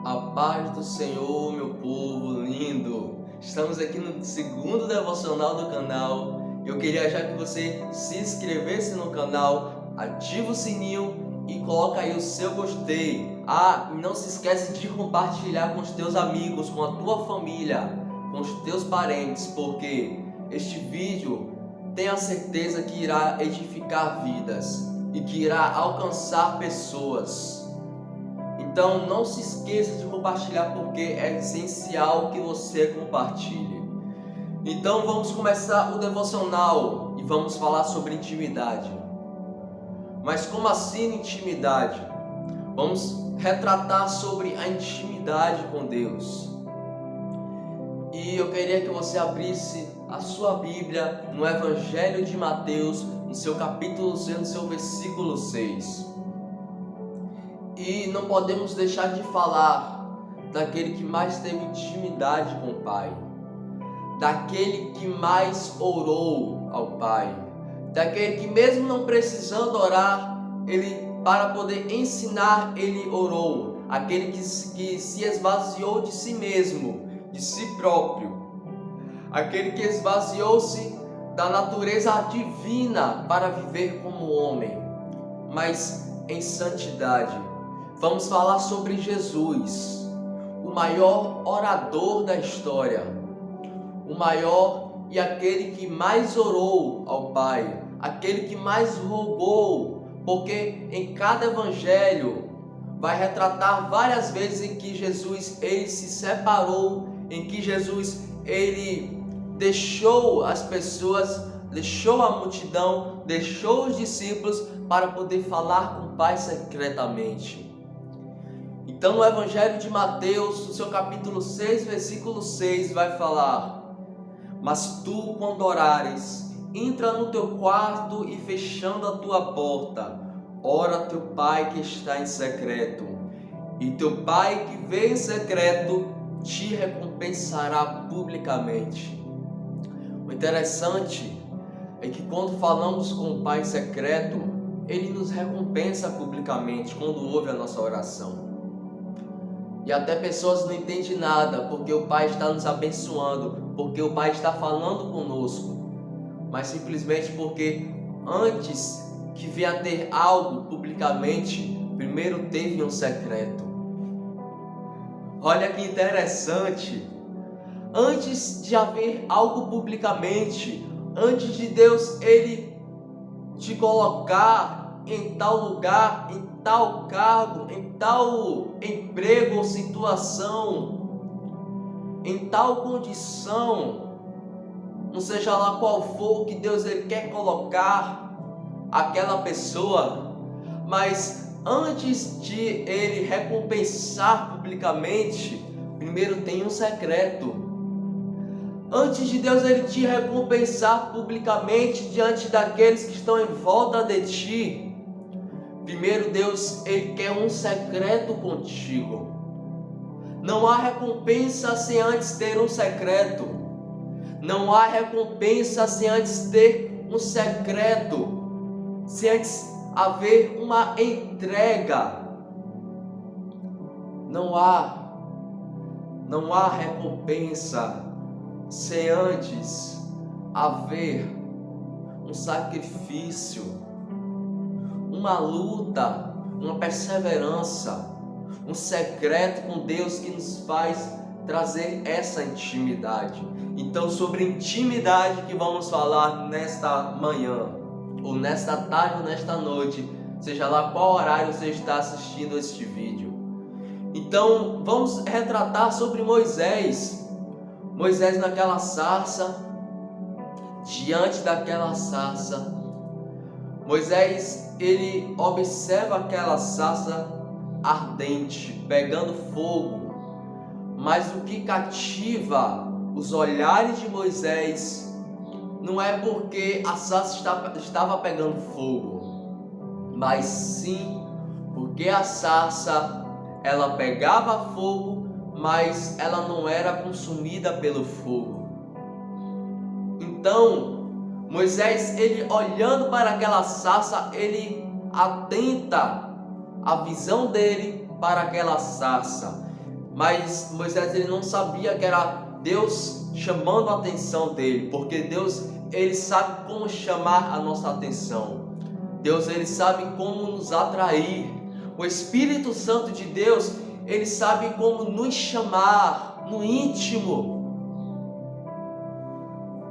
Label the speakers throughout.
Speaker 1: A paz do Senhor, meu povo lindo! Estamos aqui no segundo devocional do canal. Eu queria já que você se inscrevesse no canal, ativa o sininho e coloca aí o seu gostei. E não se esquece de compartilhar com os teus amigos, com a tua família, com os teus parentes, porque este vídeo tenha certeza que irá edificar vidas e que irá alcançar pessoas. Então não se esqueça de compartilhar, porque é essencial que você compartilhe. Então vamos começar o devocional e vamos falar sobre intimidade. Mas como assim intimidade? Vamos retratar sobre a intimidade com Deus. E eu queria que você abrisse a sua Bíblia no Evangelho de Mateus, no seu capítulo 6, no seu versículo 6. E não podemos deixar de falar daquele que mais teve intimidade com o Pai, daquele que mais orou ao Pai, daquele que mesmo não precisando orar, ele para poder ensinar, ele orou, aquele que se esvaziou de si mesmo, de si próprio, aquele que esvaziou-se da natureza divina para viver como homem, mas em santidade. Vamos falar sobre Jesus, o maior orador da história, o maior e aquele que mais orou ao Pai, aquele que mais rogou, porque em cada evangelho vai retratar várias vezes em que Jesus ele se separou, em que Jesus ele deixou as pessoas, deixou a multidão, deixou os discípulos para poder falar com o Pai secretamente. Então no Evangelho de Mateus, no seu capítulo 6, versículo 6, vai falar: mas tu, quando orares, entra no teu quarto e, fechando a tua porta, ora a teu Pai que está em secreto, e teu Pai que vê em secreto te recompensará publicamente. O interessante é que quando falamos com o Pai em secreto, Ele nos recompensa publicamente quando ouve a nossa oração. E até pessoas não entendem nada, porque o Pai está nos abençoando, porque o Pai está falando conosco, mas simplesmente porque antes que venha a ter algo publicamente, primeiro teve um secreto. Olha que interessante, antes de haver algo publicamente, antes de Deus ele te colocar em tal lugar, em tal cargo, em tal emprego ou situação, em tal condição, não seja lá qual for o que Deus ele quer colocar aquela pessoa, mas antes de ele recompensar publicamente, primeiro tem um secreto. Antes de Deus ele te recompensar publicamente diante daqueles que estão em volta de ti, primeiro Deus ele quer um secreto contigo. Não há recompensa sem antes ter um secreto. Não há recompensa sem antes ter um secreto, sem antes haver uma entrega. Não há recompensa sem antes haver um sacrifício, uma luta, uma perseverança, um secreto com Deus que nos faz trazer essa intimidade. Então, sobre intimidade que vamos falar nesta manhã, ou nesta tarde, ou nesta noite, seja lá qual horário você está assistindo este vídeo. Então, vamos retratar sobre Moisés. Moisés naquela sarça, diante daquela sarça, Moisés ele observa aquela sarça ardente, pegando fogo, mas o que cativa os olhares de Moisés não é porque a sarça estava pegando fogo, mas sim porque a sarça ela pegava fogo, mas ela não era consumida pelo fogo. Então, Moisés, ele olhando para aquela sarça, ele atenta a visão dele para aquela sarça. Mas Moisés ele não sabia que era Deus chamando a atenção dele, porque Deus ele sabe como chamar a nossa atenção. Deus ele sabe como nos atrair. O Espírito Santo de Deus ele sabe como nos chamar no íntimo.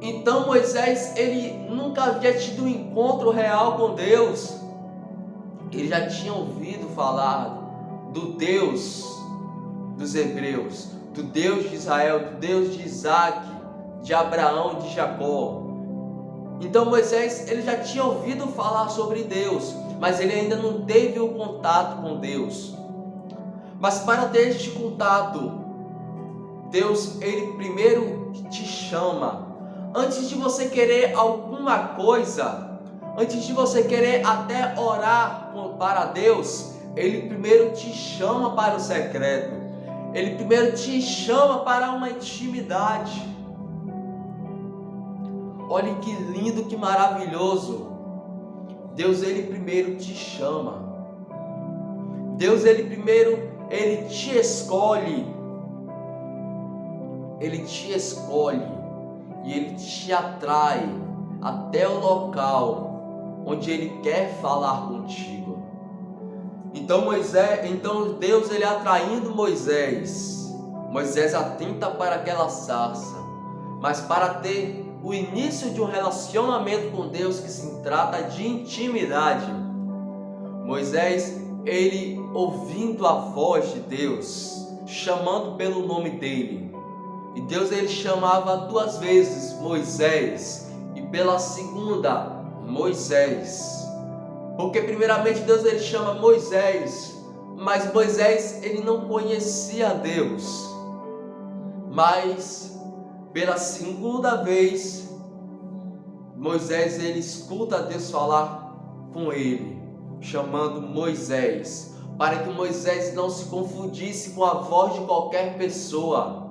Speaker 1: Então Moisés ele nunca havia tido um encontro real com Deus. Ele já tinha ouvido falar do Deus dos hebreus, do Deus de Israel, do Deus de Isaac, de Abraão, de Jacó. Então Moisés ele já tinha ouvido falar sobre Deus, mas ele ainda não teve o contato com Deus. Mas para ter este contato, Deus ele primeiro te chama. Antes de você querer alguma coisa, antes de você querer até orar para Deus, Ele primeiro te chama para o secreto. Ele primeiro te chama para uma intimidade. Olha que lindo, que maravilhoso. Deus ele primeiro te chama. Deus ele primeiro, ele te escolhe. Ele te escolhe. E ele te atrai até o local onde ele quer falar contigo. Então Deus ele atraindo Moisés atenta para aquela sarça. Mas para ter o início de um relacionamento com Deus, que se trata de intimidade, Moisés ele ouvindo a voz de Deus, chamando pelo nome dele. E Deus ele chamava 2 vezes Moisés, e pela segunda Moisés. Porque primeiramente Deus ele chama Moisés, mas Moisés ele não conhecia Deus. Mas pela segunda vez Moisés ele escuta Deus falar com ele, chamando Moisés, para que Moisés não se confundisse com a voz de qualquer pessoa.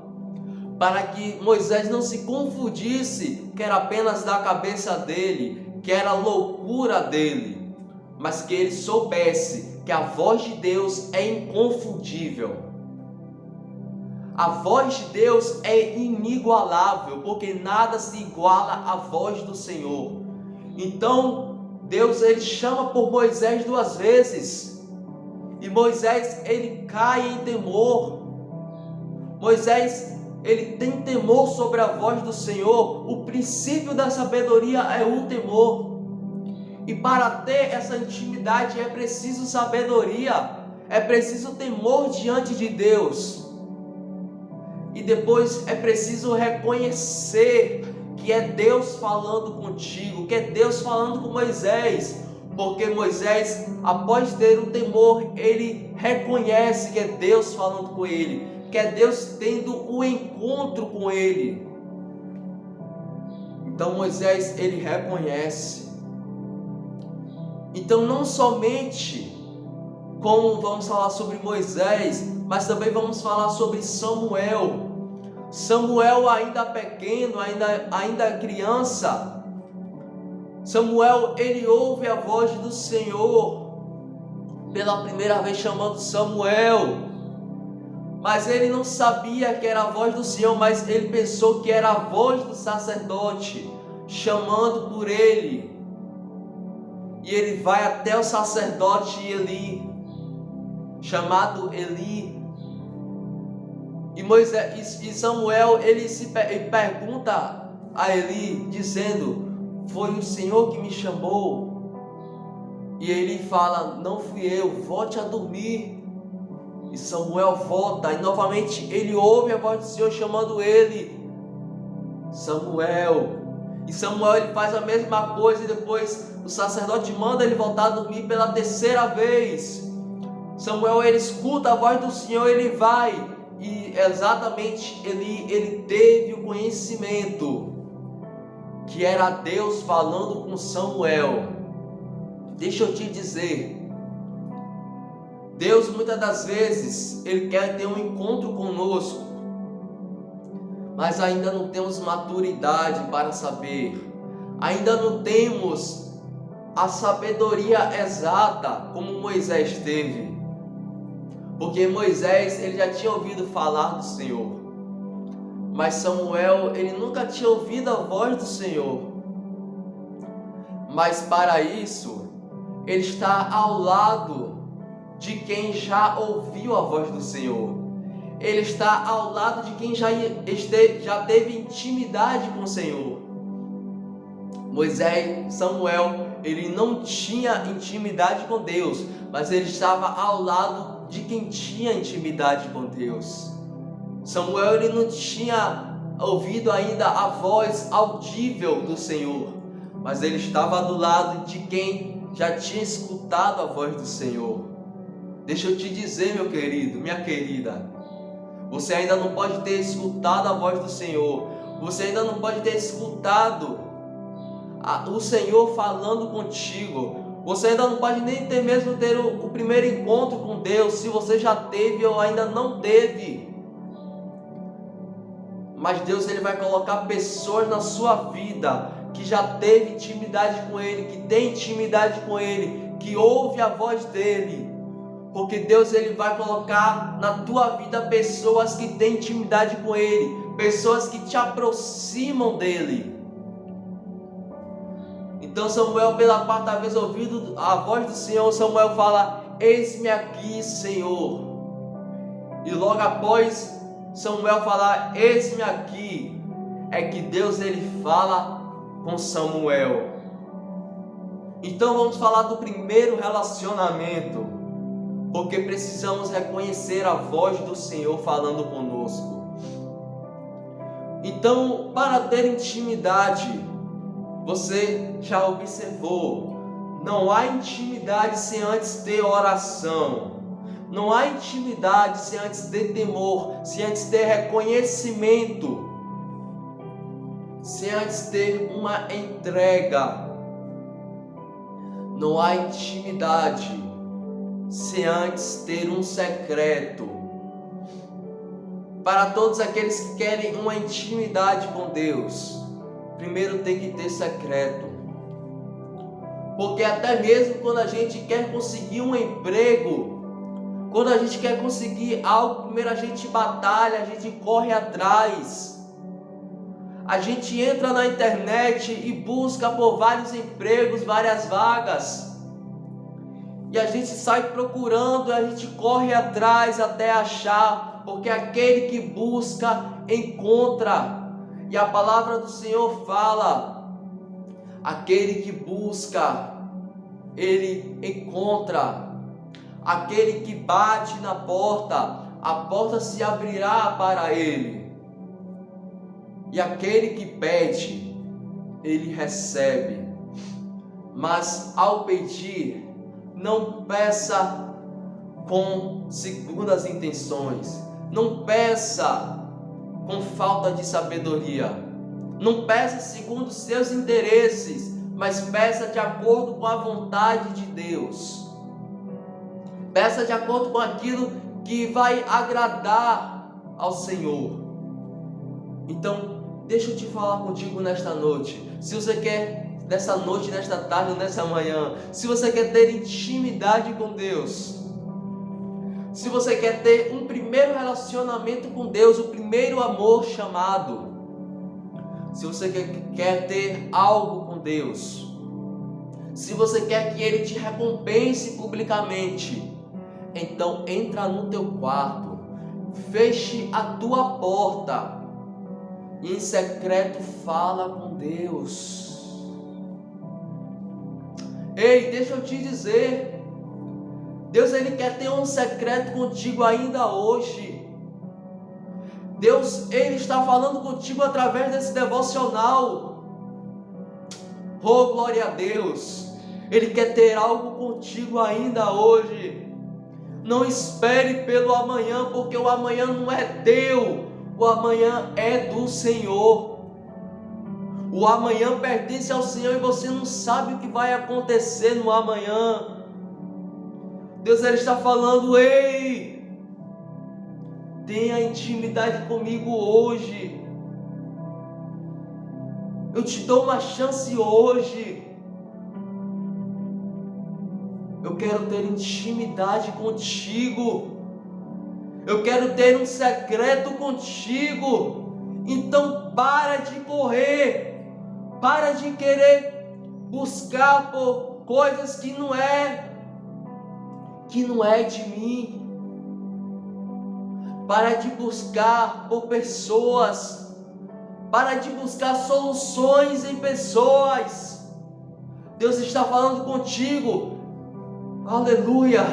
Speaker 1: Para que Moisés não se confundisse que era apenas da cabeça dele, que era loucura dele, mas que ele soubesse que a voz de Deus é inconfundível. A voz de Deus é inigualável, porque nada se iguala à voz do Senhor. Então Deus ele chama por Moisés 2 vezes, e Moisés ele cai em temor. Moisés ele tem temor sobre a voz do Senhor. O princípio da sabedoria é o temor. E para ter essa intimidade é preciso sabedoria, é preciso temor diante de Deus. E depois é preciso reconhecer que é Deus falando contigo, que é Deus falando com Moisés. Porque Moisés, após ter o temor, ele reconhece que é Deus falando com ele, que é Deus tendo um encontro com ele. Então Moisés ele reconhece. Então não somente como vamos falar sobre Moisés, mas também vamos falar sobre Samuel. Samuel ainda pequeno, ainda criança. Samuel ele ouve a voz do Senhor pela primeira vez chamando Samuel. Mas ele não sabia que era a voz do Senhor, mas ele pensou que era a voz do sacerdote chamando por ele. E ele vai até o sacerdote Eli, chamado Eli. E Samuel ele pergunta a Eli, dizendo: foi o Senhor que me chamou? E ele fala: não fui eu, volte a dormir. E Samuel volta, e novamente ele ouve a voz do Senhor chamando ele: Samuel. E Samuel ele faz a mesma coisa, e depois o sacerdote manda ele voltar a dormir pela 3ª vez. Samuel ele escuta a voz do Senhor, ele vai, e exatamente ele teve o conhecimento que era Deus falando com Samuel. Deixa eu te dizer, Deus muitas das vezes ele quer ter um encontro conosco, mas ainda não temos maturidade para saber, ainda não temos a sabedoria exata como Moisés teve. Porque Moisés, ele já tinha ouvido falar do Senhor, mas Samuel, ele nunca tinha ouvido a voz do Senhor. Mas para isso, ele está ao lado de quem já ouviu a voz do Senhor. Ele está ao lado de quem já teve intimidade com o Senhor. Samuel, ele não tinha intimidade com Deus, mas ele estava ao lado de quem tinha intimidade com Deus. Samuel, ele não tinha ouvido ainda a voz audível do Senhor, mas ele estava do lado de quem já tinha escutado a voz do Senhor. Deixa eu te dizer, meu querido, minha querida, você ainda não pode ter escutado a voz do Senhor, você ainda não pode ter escutado o Senhor falando contigo, você ainda não pode nem mesmo ter o primeiro encontro com Deus, se você já teve ou ainda não teve. Mas Deus, ele vai colocar pessoas na sua vida que já teve intimidade com Ele, que tem intimidade com Ele, que ouve a voz dEle. Porque Deus, ele vai colocar na tua vida pessoas que têm intimidade com Ele, pessoas que te aproximam dEle. Então Samuel, pela quarta vez ouvindo a voz do Senhor, Samuel fala: eis-me aqui, Senhor. E logo após Samuel falar: eis-me aqui, é que Deus, ele fala com Samuel. Então vamos falar do primeiro relacionamento, porque precisamos reconhecer a voz do Senhor falando conosco. Então, para ter intimidade, você já observou, não há intimidade sem antes ter oração. Não há intimidade sem antes ter temor, sem antes ter reconhecimento, sem antes ter uma entrega. Não há intimidade sem antes ter um secreto. Para todos aqueles que querem uma intimidade com Deus, primeiro tem que ter secreto. Porque até mesmo quando a gente quer conseguir um emprego, quando a gente quer conseguir algo, primeiro a gente batalha, a gente corre atrás. A gente entra na internet e busca por vários empregos, várias vagas. E a gente sai procurando, a gente corre atrás até achar, porque aquele que busca, encontra. E a palavra do Senhor fala: aquele que busca, ele encontra. Aquele que bate na porta, a porta se abrirá para ele. E aquele que pede, ele recebe. Mas ao pedir, não peça com segundas intenções. Não peça com falta de sabedoria. Não peça segundo os seus interesses, mas peça de acordo com a vontade de Deus. Peça de acordo com aquilo que vai agradar ao Senhor. Então, deixa eu te falar contigo nesta noite. Se você quer, nessa noite, nesta tarde ou nessa manhã, se você quer ter intimidade com Deus, se você quer ter um primeiro relacionamento com Deus, o primeiro amor chamado, se você quer ter algo com Deus, se você quer que Ele te recompense publicamente, então entra no teu quarto, feche a tua porta e em secreto fala com Deus. Ei, deixa eu te dizer, Deus, ele quer ter um secreto contigo ainda hoje. Deus, ele está falando contigo através desse devocional. Oh, glória a Deus. Ele quer ter algo contigo ainda hoje. Não espere pelo amanhã, porque o amanhã não é teu. O amanhã é do Senhor. O amanhã pertence ao Senhor e você não sabe o que vai acontecer no amanhã. Deus, ele está falando: ei, tenha intimidade comigo hoje. Eu te dou uma chance hoje. Eu quero ter intimidade contigo. Eu quero ter um secreto contigo. Então para de correr, para de querer buscar por coisas que não é de mim. Para de buscar por pessoas, para de buscar soluções em pessoas. Deus está falando contigo, aleluia,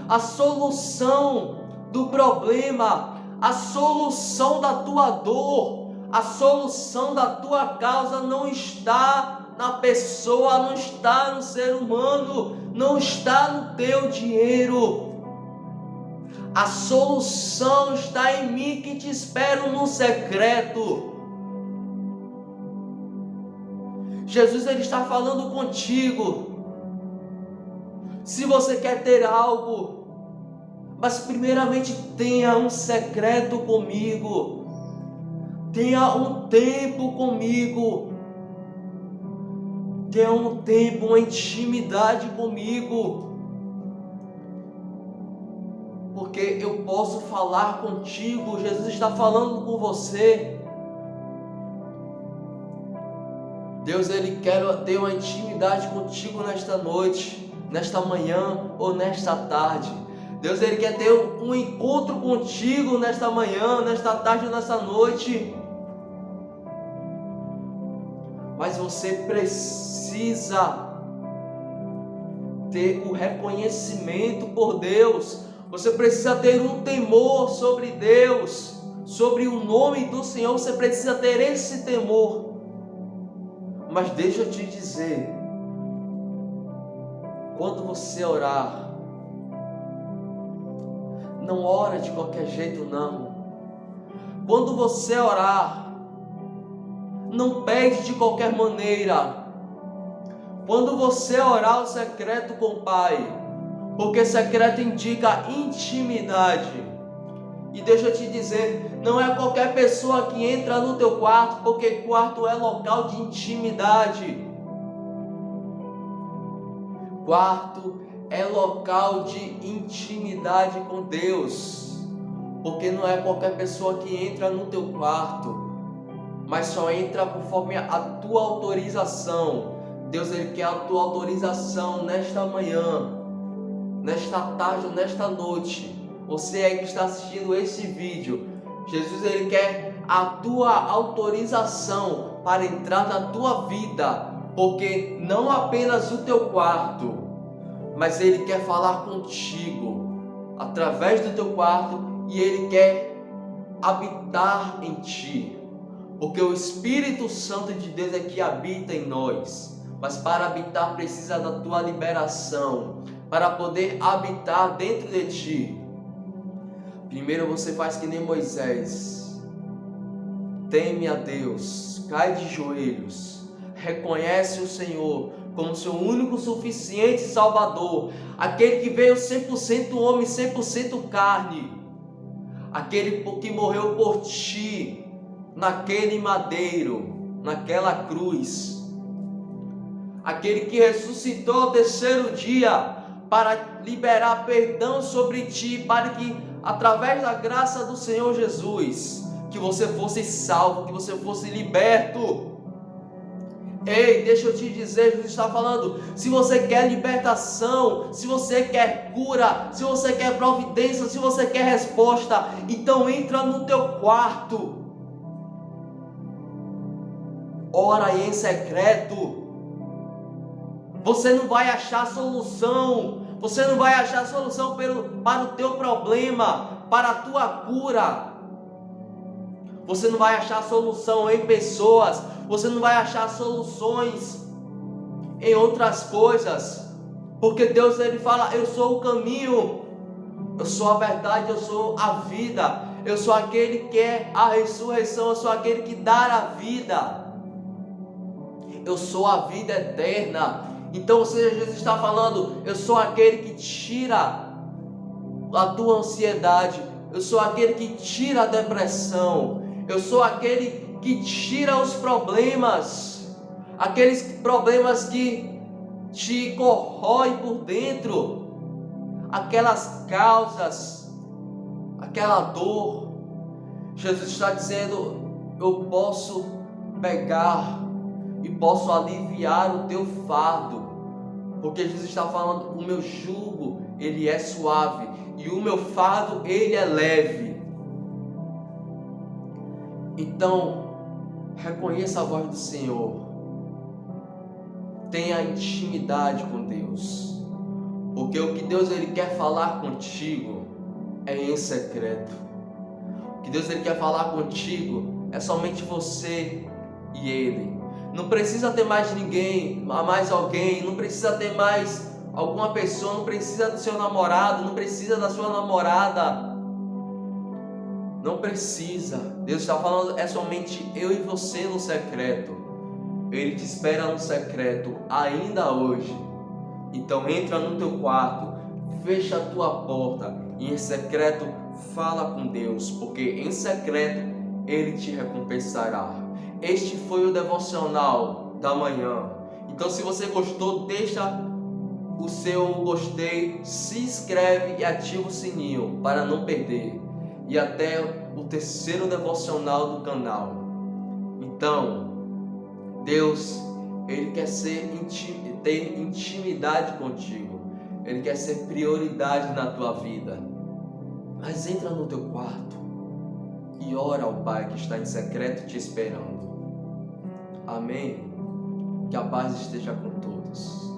Speaker 1: a solução do problema, a solução da tua dor, a solução da tua causa não está na pessoa, não está no ser humano, não está no teu dinheiro. A solução está em mim que te espero no secreto. Jesus, ele está falando contigo. Se você quer ter algo, mas primeiramente tenha um secreto comigo. Tenha um tempo comigo. Tenha um tempo, uma intimidade comigo. Porque eu posso falar contigo. Jesus está falando com você. Deus, ele quer ter uma intimidade contigo nesta noite, nesta manhã ou nesta tarde. Deus, ele quer ter um encontro contigo nesta manhã, nesta tarde ou nesta noite. Mas você precisa ter o reconhecimento por Deus. Você precisa ter um temor sobre Deus, sobre o nome do Senhor. Você precisa ter esse temor. Mas deixa eu te dizer, quando você orar, não ora de qualquer jeito não. Quando você orar, não pede de qualquer maneira. Quando você orar o secreto com o Pai, porque secreto indica intimidade. E deixa eu te dizer, não é qualquer pessoa que entra no teu quarto, porque quarto é local de intimidade. Quarto é local de intimidade com Deus. Porque não é qualquer pessoa que entra no teu quarto, mas só entra conforme a tua autorização. Deus, ele quer a tua autorização nesta manhã, nesta tarde ou nesta noite. Você aí que está assistindo esse vídeo, Jesus, ele quer a tua autorização para entrar na tua vida, porque não apenas o teu quarto, mas ele quer falar contigo através do teu quarto e ele quer habitar em ti, porque o Espírito Santo de Deus é que habita em nós. Mas para habitar precisa da tua liberação, para poder habitar dentro de ti. Primeiro você faz que nem Moisés, teme a Deus, cai de joelhos, reconhece o Senhor como seu único suficiente Salvador, aquele que veio 100% homem, 100% carne, aquele que morreu por ti, naquele madeiro, naquela cruz, aquele que ressuscitou ao terceiro dia, para liberar perdão sobre ti, para que através da graça do Senhor Jesus, que você fosse salvo, que você fosse liberto. Ei, deixa eu te dizer, Jesus está falando, se você quer libertação, se você quer cura, se você quer providência, se você quer resposta, então entra no teu quarto, ora em secreto. Você não vai achar solução, você não vai achar solução para o teu problema, para a tua cura. Você não vai achar solução em pessoas, você não vai achar soluções em outras coisas, porque Deus, ele fala, eu sou o caminho, eu sou a verdade, eu sou a vida, eu sou aquele que é a ressurreição, eu sou aquele que dá a vida, eu sou a vida eterna. Então, ou seja, Jesus está falando, eu sou aquele que tira a tua ansiedade, eu sou aquele que tira a depressão, eu sou aquele que tira os problemas, aqueles problemas que te corroem por dentro, aquelas causas, aquela dor. Jesus está dizendo: eu posso pegar e posso aliviar o teu fardo, porque Jesus está falando: o meu jugo ele é suave e o meu fardo ele é leve. Então, reconheça a voz do Senhor, tenha intimidade com Deus, porque o que Deus ele quer falar contigo é em secreto. O que Deus ele quer falar contigo é somente você e Ele. Não precisa ter mais ninguém, mais alguém, não precisa ter mais alguma pessoa, não precisa do seu namorado, não precisa da sua namorada. Não precisa. Deus está falando, é somente eu e você no secreto. Ele te espera no secreto ainda hoje. Então entra no teu quarto, fecha a tua porta e em secreto fala com Deus, porque em secreto Ele te recompensará. Este foi o devocional da manhã. Então, se você gostou, deixa o seu gostei, se inscreve e ativa o sininho para não perder. E até o terceiro devocional do canal. Então, Deus, Ele quer ter intimidade contigo. Ele quer ser prioridade na tua vida. Mas entra no teu quarto e ora ao Pai que está em secreto te esperando. Amém? Que a paz esteja com todos.